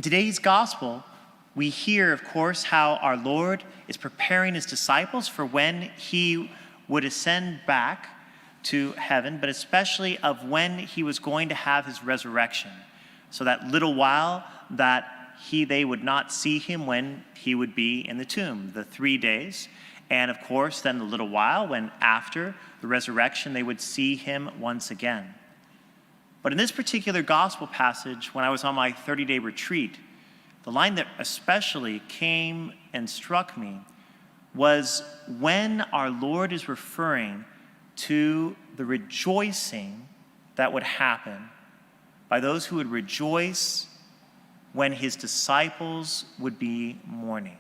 In today's gospel, we hear, of course, how our Lord is preparing his disciples for when he would ascend back to heaven, but especially of when he was going to have his resurrection. So that little while that they would not see him when he would be in the tomb, the 3 days. And of course, then the little while when after the resurrection, they would see him once again. But in this particular gospel passage, when I was on my 30-day retreat, the line that especially came and struck me was when our Lord is referring to the rejoicing that would happen by those who would rejoice when his disciples would be mourning.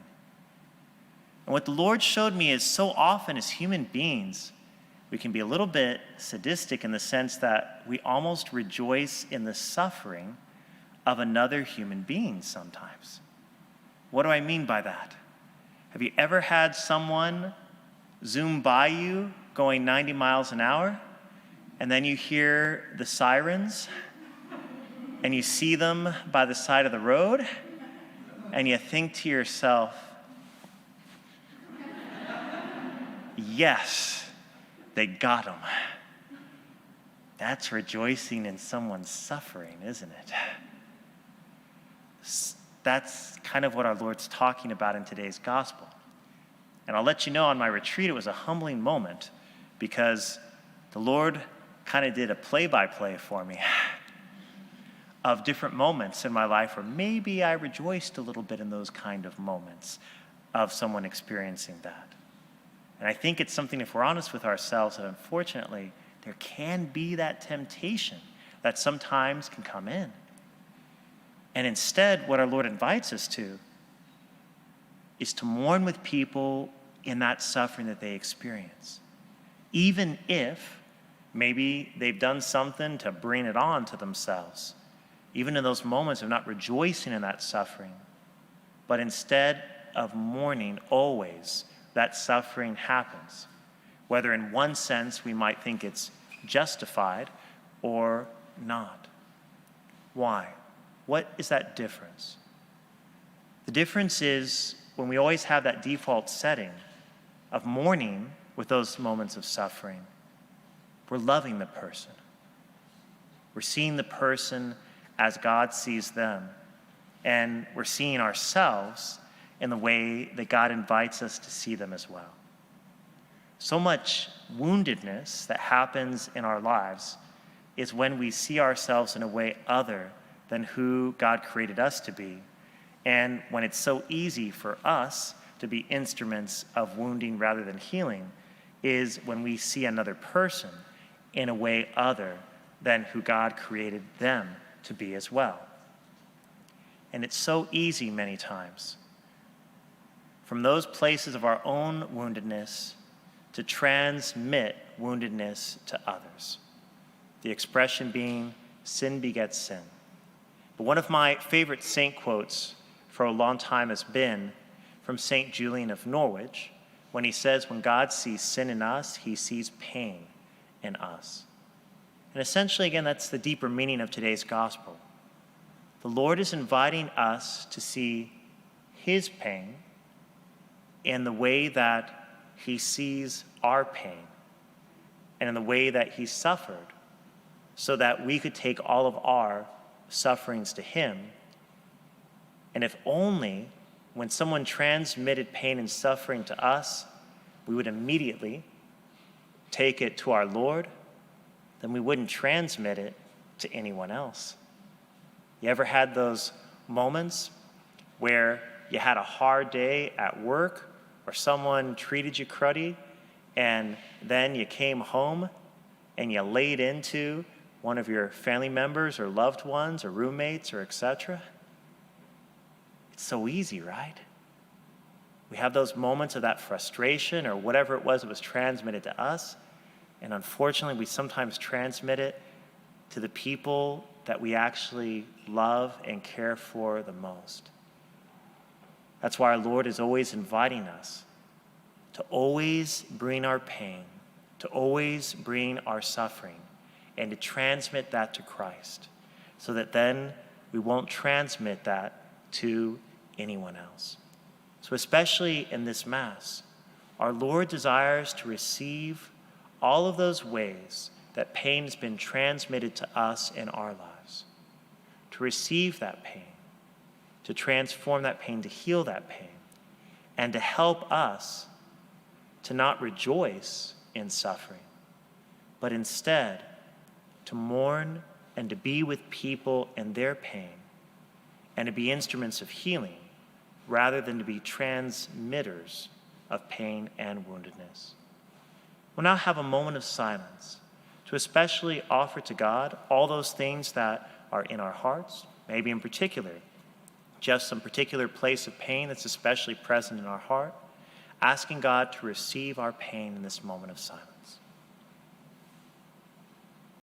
And what the Lord showed me is so often as human beings, we can be a little bit sadistic in the sense that we almost rejoice in the suffering of another human being sometimes. What do I mean by that? Have you ever had someone zoom by you going 90 miles an hour, and then you hear the sirens, and you see them by the side of the road, and you think to yourself, yes, they got him. That's rejoicing in someone's suffering, isn't it? That's kind of what our Lord's talking about in today's gospel. And I'll let you know on my retreat, it was a humbling moment because the Lord kind of did a play-by-play for me of different moments in my life where maybe I rejoiced a little bit in those kind of moments of someone experiencing that. And I think it's something, if we're honest with ourselves, that unfortunately there can be that temptation that sometimes can come in. And instead, what our Lord invites us to is to mourn with people in that suffering that they experience. Even if maybe they've done something to bring it on to themselves. Even in those moments of not rejoicing in that suffering. But instead of mourning always, that suffering happens. Whether in one sense we might think it's justified or not. Why? What is that difference? The difference is when we always have that default setting of mourning with those moments of suffering, we're loving the person. We're seeing the person as God sees them. And we're seeing ourselves in the way that God invites us to see them as well. So much woundedness that happens in our lives is when we see ourselves in a way other than who God created us to be, and when it's so easy for us to be instruments of wounding rather than healing, is when we see another person in a way other than who God created them to be as well. And it's so easy many times from those places of our own woundedness to transmit woundedness to others. The expression being, sin begets sin. But one of my favorite saint quotes for a long time has been from St. Julian of Norwich, when he says, when God sees sin in us, he sees pain in us. And essentially, again, that's the deeper meaning of today's gospel. The Lord is inviting us to see his pain in the way that he sees our pain and in the way that he suffered so that we could take all of our sufferings to him. And if only when someone transmitted pain and suffering to us, we would immediately take it to our Lord, then we wouldn't transmit it to anyone else. You ever had those moments where you had a hard day at work or someone treated you cruddy and then you came home and you laid into one of your family members or loved ones or roommates or etc.? It's so easy, right? We have those moments of that frustration or whatever it was that was transmitted to us, and unfortunately we sometimes transmit it to the people that we actually love and care for the most. That's why our Lord is always inviting us to always bring our pain, to always bring our suffering, and to transmit that to Christ, so that then we won't transmit that to anyone else. So especially in this Mass, our Lord desires to receive all of those ways that pain has been transmitted to us in our lives, to receive that pain, to transform that pain, to heal that pain, and to help us to not rejoice in suffering, but instead to mourn and to be with people in their pain and to be instruments of healing rather than to be transmitters of pain and woundedness. We'll now have a moment of silence to especially offer to God all those things that are in our hearts, maybe in particular, just some particular place of pain that's especially present in our heart, asking God to receive our pain in this moment of silence.